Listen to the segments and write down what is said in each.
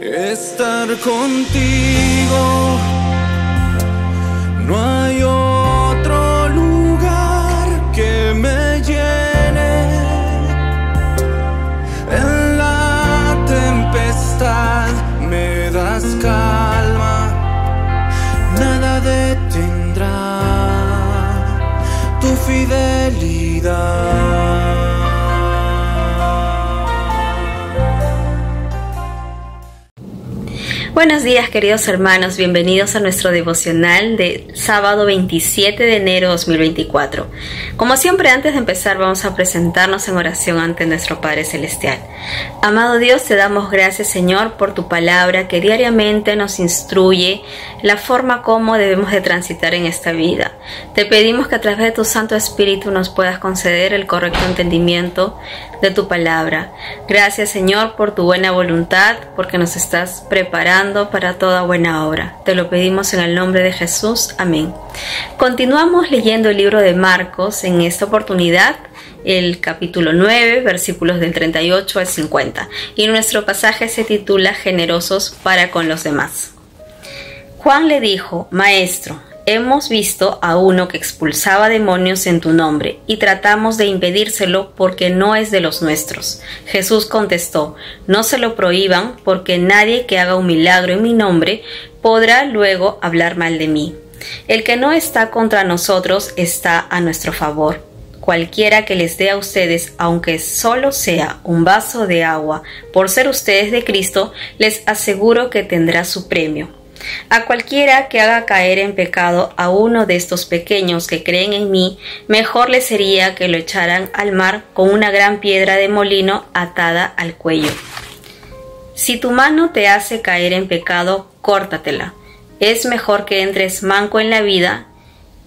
estar contigo. No hay otro lugar que me llene. En la tempestad me das calma, nada detendrá tu fidelidad. Buenos días, queridos hermanos, bienvenidos a nuestro devocional de sábado 27 de enero 2024. Como siempre, antes de empezar, vamos a presentarnos en oración ante nuestro Padre Celestial. Amado Dios, te damos gracias, Señor, por tu palabra que diariamente nos instruye la forma como debemos de transitar en esta vida. Te pedimos que a través de tu Santo Espíritu nos puedas conceder el correcto entendimiento de tu palabra. Gracias, Señor, por tu buena voluntad, porque nos estás preparando para toda buena obra. Te lo pedimos en el nombre de Jesús. Amén. Continuamos leyendo el libro de Marcos, en esta oportunidad el capítulo 9, versículos del 38 al 50. Y nuestro pasaje se titula Generosos para con los demás. Juan le dijo: Maestro, hemos visto a uno que expulsaba demonios en tu nombre y tratamos de impedírselo porque no es de los nuestros. Jesús contestó: No se lo prohíban, porque nadie que haga un milagro en mi nombre podrá luego hablar mal de mí. El que no está contra nosotros está a nuestro favor. Cualquiera que les dé a ustedes, aunque solo sea un vaso de agua, por ser ustedes de Cristo, les aseguro que tendrá su premio. A cualquiera que haga caer en pecado a uno de estos pequeños que creen en mí, mejor le sería que lo echaran al mar con una gran piedra de molino atada al cuello. Si tu mano te hace caer en pecado, córtatela. Es mejor que entres manco en la vida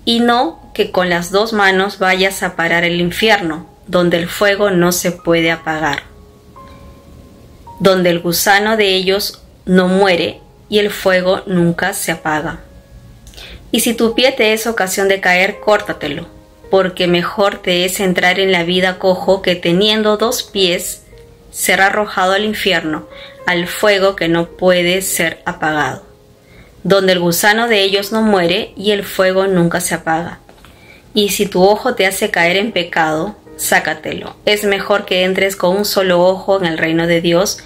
y no que con las dos manos vayas a parar el infierno, donde el fuego no se puede apagar, donde el gusano de ellos no muere y el fuego nunca se apaga. Y si tu pie te es ocasión de caer, córtatelo, porque mejor te es entrar en la vida cojo que teniendo dos pies ser arrojado al infierno, al fuego que no puede ser apagado, donde el gusano de ellos no muere y el fuego nunca se apaga. Y si tu ojo te hace caer en pecado, sácatelo. Es mejor que entres con un solo ojo en el reino de Dios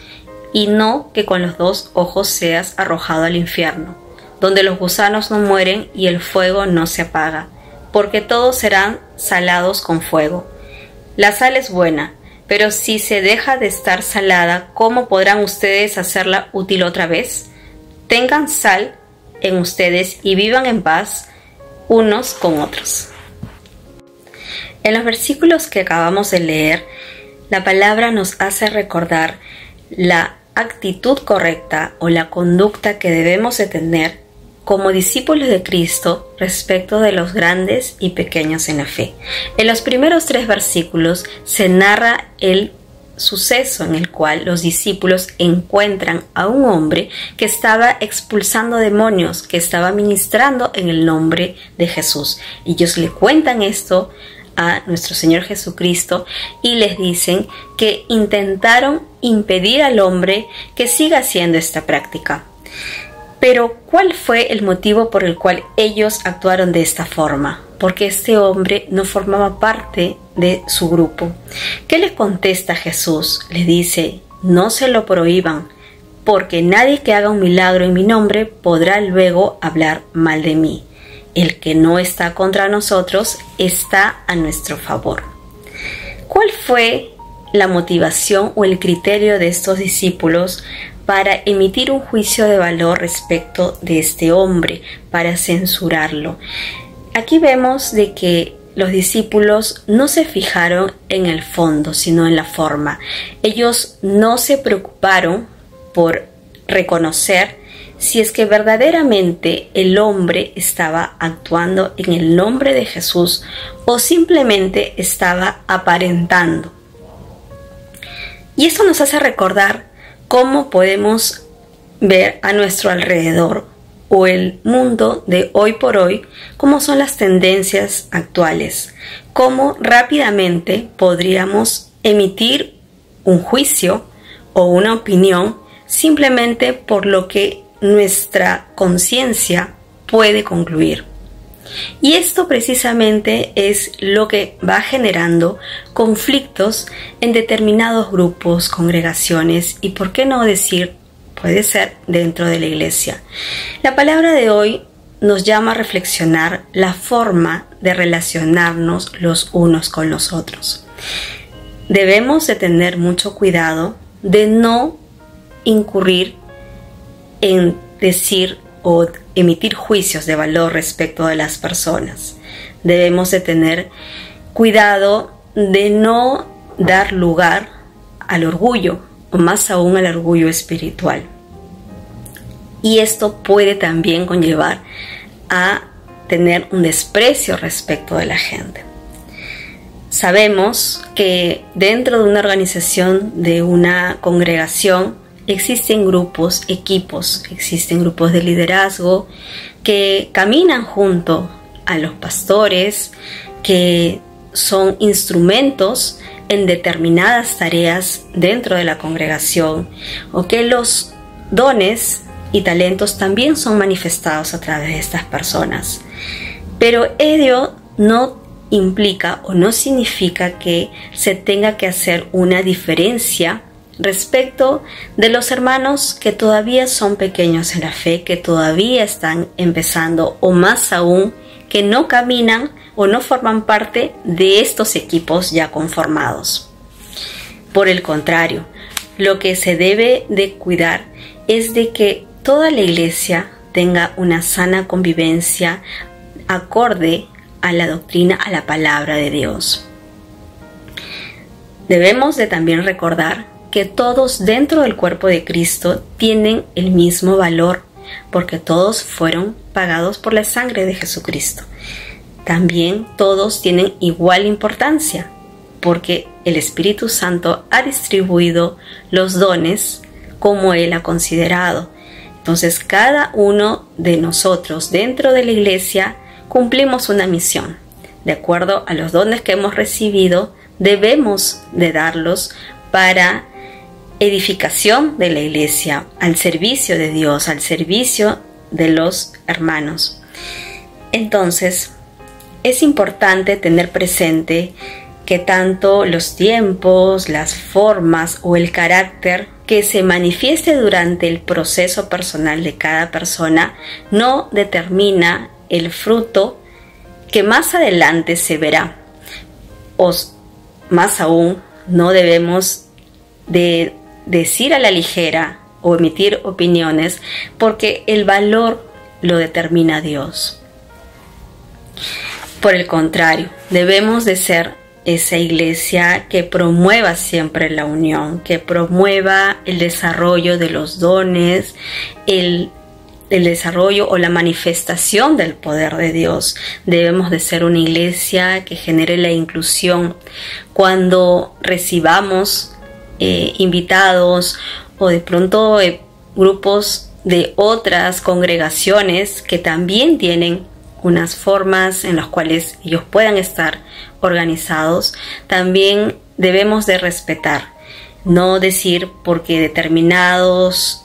y no que con los dos ojos seas arrojado al infierno, donde los gusanos no mueren y el fuego no se apaga, porque todos serán salados con fuego. La sal es buena, pero si se deja de estar salada, ¿cómo podrán ustedes hacerla útil otra vez? Tengan sal en ustedes y vivan en paz unos con otros. En los versículos que acabamos de leer, la palabra nos hace recordar la actitud correcta o la conducta que debemos de tener como discípulos de Cristo respecto de los grandes y pequeños en la fe. En los primeros 3 versículos se narra el suceso en el cual los discípulos encuentran a un hombre que estaba expulsando demonios, que estaba ministrando en el nombre de Jesús. Ellos le cuentan esto a nuestro Señor Jesucristo y les dicen que intentaron impedir al hombre que siga haciendo esta práctica. Pero ¿cuál fue el motivo por el cual ellos actuaron de esta forma? Porque este hombre no formaba parte de su grupo. ¿Qué les contesta Jesús? Les dice: no se lo prohíban, porque nadie que haga un milagro en mi nombre podrá luego hablar mal de mí. El que no está contra nosotros está a nuestro favor. ¿Cuál fue la motivación o el criterio de estos discípulos para emitir un juicio de valor respecto de este hombre, para censurarlo? Aquí vemos de que los discípulos no se fijaron en el fondo, sino en la forma. Ellos no se preocuparon por reconocer si es que verdaderamente el hombre estaba actuando en el nombre de Jesús o simplemente estaba aparentando. Y esto nos hace recordar cómo podemos ver a nuestro alrededor o el mundo de hoy por hoy, cómo son las tendencias actuales, cómo rápidamente podríamos emitir un juicio o una opinión simplemente por lo que nuestra conciencia puede concluir. Y esto precisamente es lo que va generando conflictos en determinados grupos, congregaciones y, por qué no decir, puede ser dentro de la iglesia. La palabra de hoy nos llama a reflexionar la forma de relacionarnos los unos con los otros. Debemos de tener mucho cuidado de no incurrir en decir o emitir juicios de valor respecto de las personas. Debemos de tener cuidado de no dar lugar al orgullo, o más aún al orgullo espiritual. Y esto puede también conllevar a tener un desprecio respecto de la gente. Sabemos que dentro de una organización, de una congregación, existen grupos, equipos, existen grupos de liderazgo que caminan junto a los pastores, que son instrumentos en determinadas tareas dentro de la congregación, o que los dones y talentos también son manifestados a través de estas personas. Pero ello no implica o no significa que se tenga que hacer una diferencia respecto de los hermanos que todavía son pequeños en la fe, que todavía están empezando, o más aún que no caminan o no forman parte de estos equipos ya conformados. Por el contrario, lo que se debe de cuidar es de que toda la iglesia tenga una sana convivencia acorde a la doctrina, a la palabra de Dios. Debemos de también recordar que todos dentro del cuerpo de Cristo tienen el mismo valor, porque todos fueron pagados por la sangre de Jesucristo. También todos tienen igual importancia, porque el Espíritu Santo ha distribuido los dones como Él ha considerado. Entonces, cada uno de nosotros dentro de la iglesia cumplimos una misión. De acuerdo a los dones que hemos recibido, debemos de darlos para edificación de la iglesia, al servicio de Dios, al servicio de los hermanos. Entonces, es importante tener presente que tanto los tiempos, las formas o el carácter que se manifieste durante el proceso personal de cada persona no determina el fruto que más adelante se verá. O más aún, no debemos de decir a la ligera o emitir opiniones, porque el valor lo determina Dios. Por el contrario, debemos de ser esa iglesia que promueva siempre la unión, que promueva el desarrollo de los dones, el desarrollo o la manifestación del poder de Dios. Debemos de ser una iglesia que genere la inclusión. Cuando recibamos invitados o de pronto grupos de otras congregaciones que también tienen unas formas en las cuales ellos puedan estar organizados, también debemos de respetar, no decir porque determinados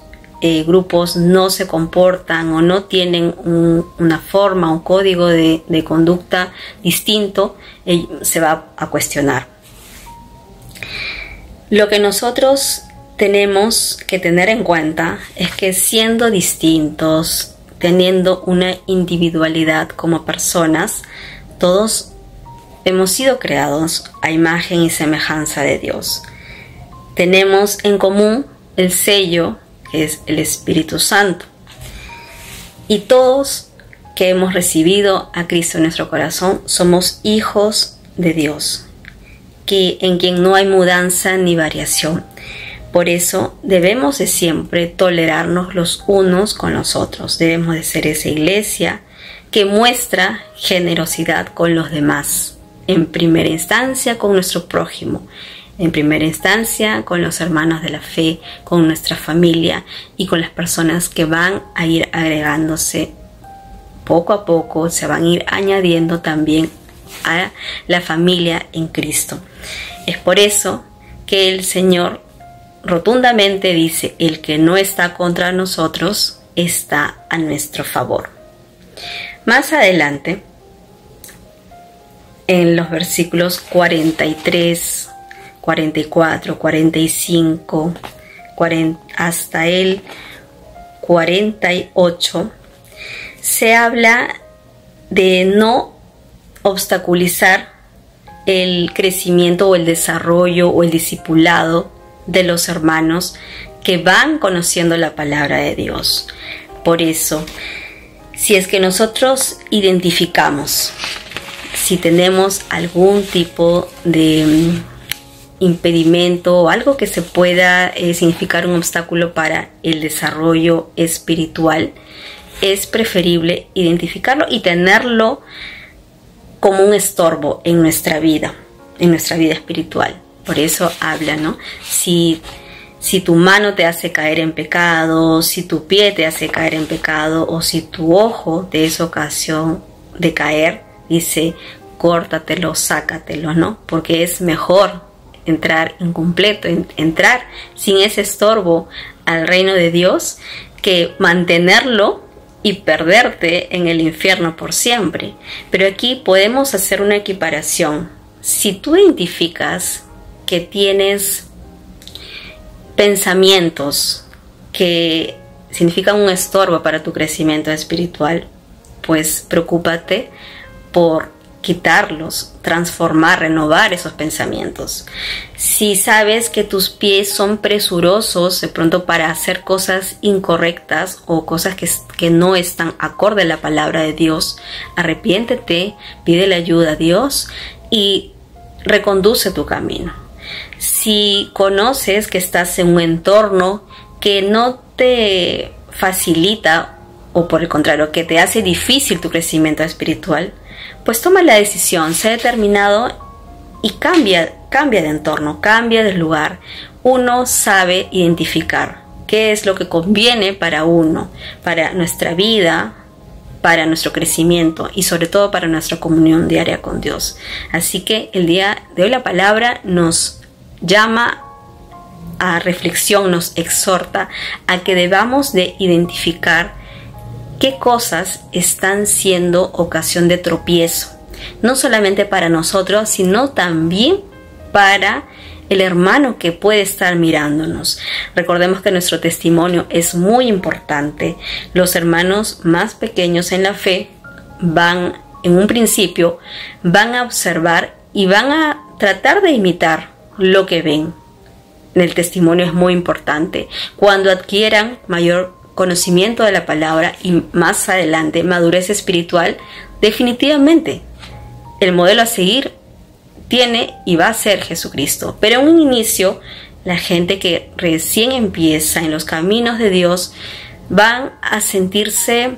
grupos no se comportan o no tienen una forma, un código de conducta distinto, se va a cuestionar. Lo que nosotros tenemos que tener en cuenta es que siendo distintos, teniendo una individualidad como personas, todos hemos sido creados a imagen y semejanza de Dios. Tenemos en común el sello, que es el Espíritu Santo. Y todos que hemos recibido a Cristo en nuestro corazón somos hijos de Dios, en quien no hay mudanza ni variación. Por eso debemos de siempre tolerarnos los unos con los otros. Debemos de ser esa iglesia que muestra generosidad con los demás. En primera instancia con nuestro prójimo. En primera instancia con los hermanos de la fe, con nuestra familia y con las personas que van a ir agregándose poco a poco, se van a ir añadiendo también a la familia en Cristo. Es por eso que el Señor rotundamente dice: el que no está contra nosotros está a nuestro favor. Más adelante, en los versículos 43, 44, 45, 40, hasta el 48, se habla de no obstaculizar el crecimiento o el desarrollo o el discipulado de los hermanos que van conociendo la palabra de Dios. Por eso, si es que nosotros identificamos si tenemos algún tipo de impedimento o algo que se pueda significar un obstáculo para el desarrollo espiritual, es preferible identificarlo y tenerlo como un estorbo en nuestra vida espiritual. Por eso habla, ¿no? Si tu mano te hace caer en pecado, si tu pie te hace caer en pecado, o si tu ojo te es ocasión de caer, dice: córtatelo, sácatelo, ¿no? Porque es mejor entrar incompleto, entrar sin ese estorbo al reino de Dios, que mantenerlo y perderte en el infierno por siempre. Pero aquí podemos hacer una equiparación. Si tú identificas que tienes pensamientos que significan un estorbo para tu crecimiento espiritual, pues preocúpate por quitarlos, transformar, renovar esos pensamientos. Si sabes que tus pies son presurosos de pronto para hacer cosas incorrectas o cosas que no están acorde a la palabra de Dios, arrepiéntete, pídele ayuda a Dios y reconduce tu camino. Si conoces que estás en un entorno que no te facilita, o por el contrario, que te hace difícil tu crecimiento espiritual, pues toma la decisión, sé determinado y cambia de entorno, cambia de lugar. Uno sabe identificar qué es lo que conviene para uno, para nuestra vida, para nuestro crecimiento y sobre todo para nuestra comunión diaria con Dios. Así que el día de hoy la palabra nos llama a reflexión, nos exhorta a que debamos de identificar qué cosas están siendo ocasión de tropiezo, no solamente para nosotros, sino también para el hermano que puede estar mirándonos. Recordemos que nuestro testimonio es muy importante. Los hermanos más pequeños en la fe en un principio, van a observar y van a tratar de imitar lo que ven. El testimonio es muy importante. Cuando adquieran mayor conocimiento de la palabra y más adelante madurez espiritual, definitivamente el modelo a seguir tiene y va a ser Jesucristo. Pero en un inicio, la gente que recién empieza en los caminos de Dios van a sentirse,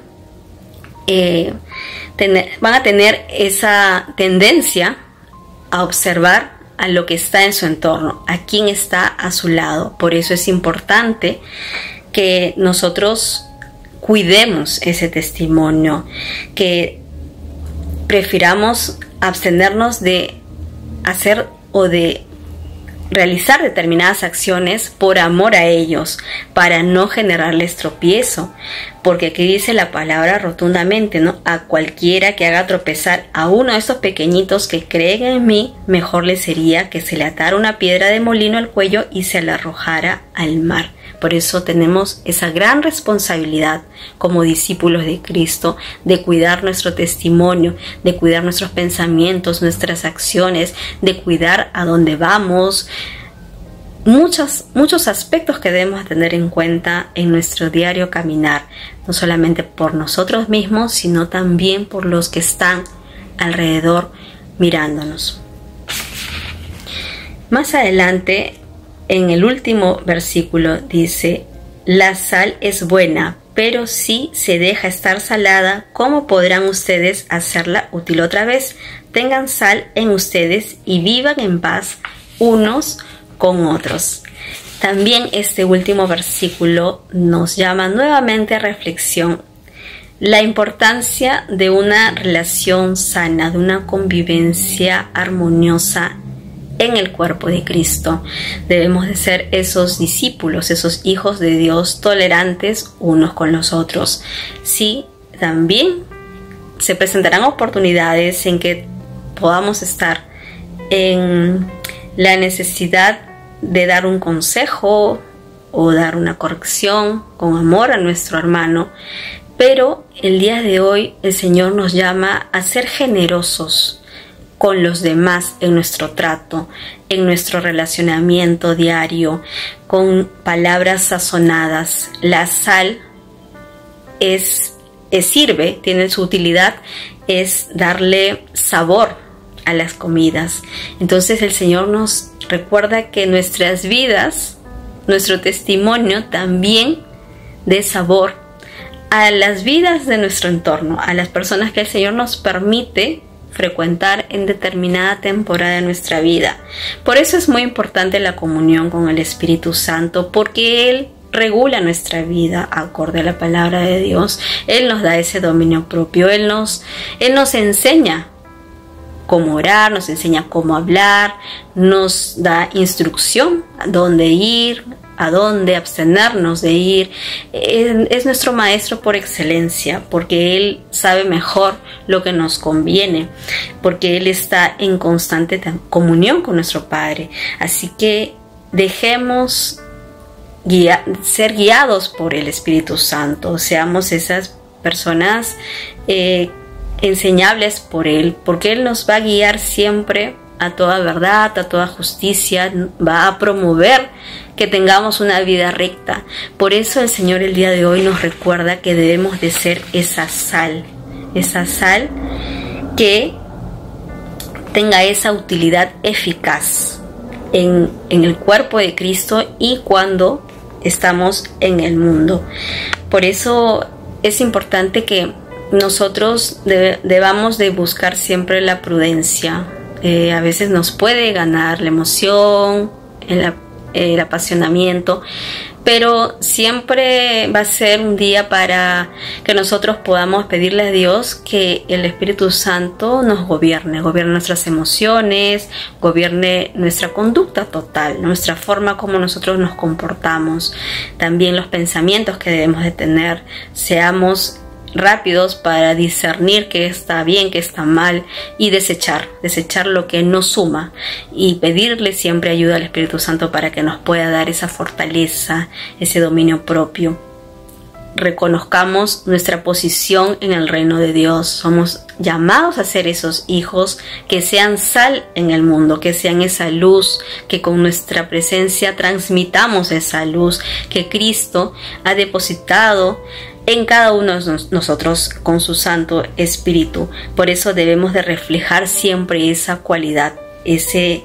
van a tener esa tendencia a observar a lo que está en su entorno, a quién está a su lado. Por eso es importante que nosotros cuidemos ese testimonio, que prefiramos abstenernos de hacer o de realizar determinadas acciones por amor a ellos, para no generarles tropiezo, porque aquí dice la palabra rotundamente, ¿no? A cualquiera que haga tropezar a uno de estos pequeñitos que creen en mí, mejor le sería que se le atara una piedra de molino al cuello y se la arrojara al mar. Por eso tenemos esa gran responsabilidad como discípulos de Cristo de cuidar nuestro testimonio, de cuidar nuestros pensamientos, nuestras acciones, de cuidar a dónde vamos. Muchos aspectos que debemos tener en cuenta en nuestro diario caminar, no solamente por nosotros mismos, sino también por los que están alrededor mirándonos. Más adelante, en el último versículo dice: la sal es buena, pero si se deja estar salada, ¿cómo podrán ustedes hacerla útil otra vez? Tengan sal en ustedes y vivan en paz unos con otros. También este último versículo nos llama nuevamente a reflexión la importancia de una relación sana, de una convivencia armoniosa en el cuerpo de Cristo. Debemos de ser esos discípulos, esos hijos de Dios, tolerantes unos con los otros. Sí, también se presentarán oportunidades en que podamos estar en la necesidad de dar un consejo o dar una corrección con amor a nuestro hermano, pero el día de hoy el Señor nos llama a ser generosos con los demás en nuestro trato, en nuestro relacionamiento diario, con palabras sazonadas. La sal sirve, tiene su utilidad, es darle sabor a las comidas. Entonces el Señor nos recuerda que nuestras vidas, nuestro testimonio también dé sabor a las vidas de nuestro entorno, a las personas que el Señor nos permite frecuentar en determinada temporada de nuestra vida. Por eso es muy importante la comunión con el Espíritu Santo, porque Él regula nuestra vida acorde a la palabra de Dios. Él nos da ese dominio propio. Él nos enseña cómo orar, nos enseña cómo hablar, nos da instrucción a dónde ir, a dónde abstenernos de ir. Es nuestro maestro por excelencia, porque Él sabe mejor lo que nos conviene, porque Él está en constante comunión con nuestro Padre. Así que dejemos ser guiados por el Espíritu Santo, seamos esas personas enseñables por Él, porque Él nos va a guiar siempre a toda verdad, a toda justicia, va a promover que tengamos una vida recta. Por eso el Señor el día de hoy nos recuerda que debemos de ser esa sal que tenga esa utilidad eficaz en el cuerpo de Cristo y cuando estamos en el mundo. Por eso es importante que nosotros debamos de buscar siempre la prudencia. A veces nos puede ganar la emoción, el apasionamiento, pero siempre va a ser un día para que nosotros podamos pedirle a Dios que el Espíritu Santo nos gobierne nuestras emociones, gobierne nuestra conducta total, nuestra forma como nosotros nos comportamos, también los pensamientos que debemos de tener. Seamos rápidos para discernir qué está bien, qué está mal y desechar lo que no suma, y pedirle siempre ayuda al Espíritu Santo para que nos pueda dar esa fortaleza, ese dominio propio. Reconozcamos nuestra posición en el reino de Dios. Somos llamados a ser esos hijos que sean sal en el mundo, que sean esa luz, que con nuestra presencia transmitamos esa luz que Cristo ha depositado en cada uno de nosotros con su Santo Espíritu. Por eso debemos de reflejar siempre esa cualidad, ser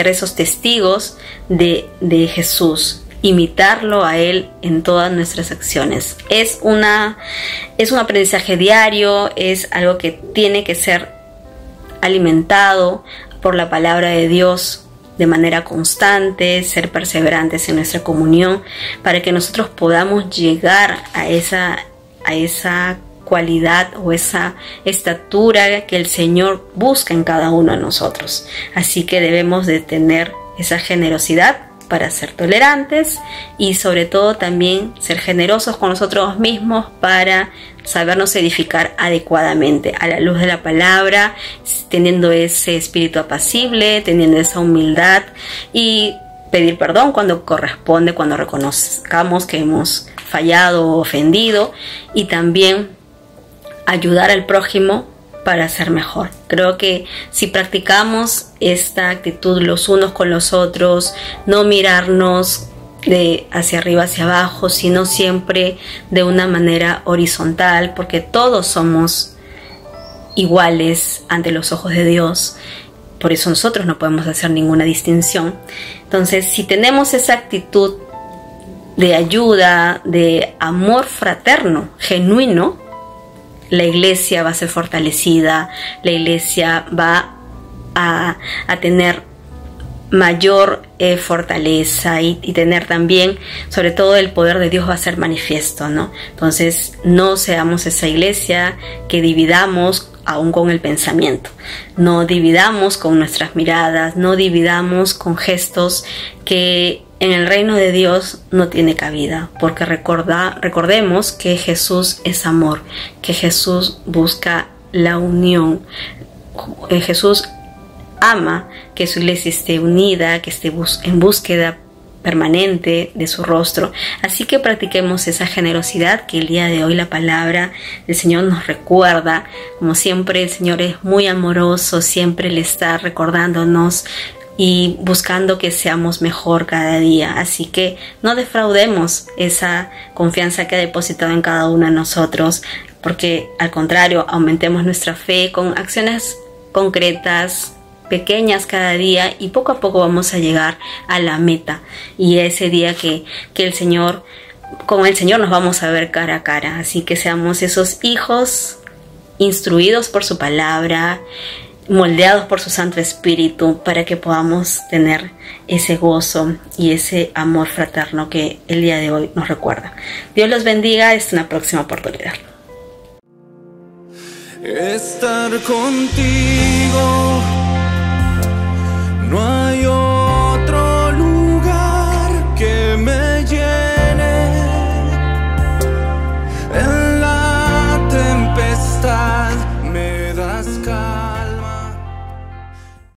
esos testigos de Jesús, imitarlo a Él en todas nuestras acciones. Es un aprendizaje diario, es algo que tiene que ser alimentado por la palabra de Dios de manera constante, ser perseverantes en nuestra comunión, para que nosotros podamos llegar a esa cualidad o esa estatura que el Señor busca en cada uno de nosotros. Así que debemos de tener esa generosidad para ser tolerantes y sobre todo también ser generosos con nosotros mismos para sabernos edificar adecuadamente a la luz de la palabra, teniendo ese espíritu apacible, teniendo esa humildad y pedir perdón cuando corresponde, cuando reconozcamos que hemos fallado o ofendido, y también ayudar al prójimo para ser mejor. Creo que si practicamos esta actitud los unos con los otros, no mirarnos de hacia arriba hacia abajo, sino siempre de una manera horizontal, porque todos somos iguales ante los ojos de Dios. Por eso nosotros no podemos hacer ninguna distinción. Entonces, si tenemos esa actitud de ayuda, de amor fraterno, genuino, la iglesia va a ser fortalecida, la iglesia va a tener mayor fortaleza y tener también, sobre todo, el poder de Dios va a ser manifiesto, ¿no? Entonces, no seamos esa iglesia que dividamos aún con el pensamiento. No dividamos con nuestras miradas, no dividamos con gestos que en el reino de Dios no tiene cabida, porque recordemos que Jesús es amor, que Jesús busca la unión. Jesús ama que su iglesia esté unida, que esté en búsqueda permanente de su rostro. Así que practiquemos esa generosidad que el día de hoy la palabra del Señor nos recuerda. Como siempre, el Señor es muy amoroso, siempre le está recordándonos y buscando que seamos mejor cada día. Así que no defraudemos esa confianza que ha depositado en cada uno de nosotros, porque al contrario, aumentemos nuestra fe con acciones concretas, pequeñas cada día, y poco a poco vamos a llegar a la meta, y ese día que el Señor, con el Señor nos vamos a ver cara a cara. Así que seamos esos hijos instruidos por su palabra, moldeados por su Santo Espíritu, para que podamos tener ese gozo y ese amor fraterno que el día de hoy nos recuerda. Dios los bendiga, hasta una próxima oportunidad. Estar contigo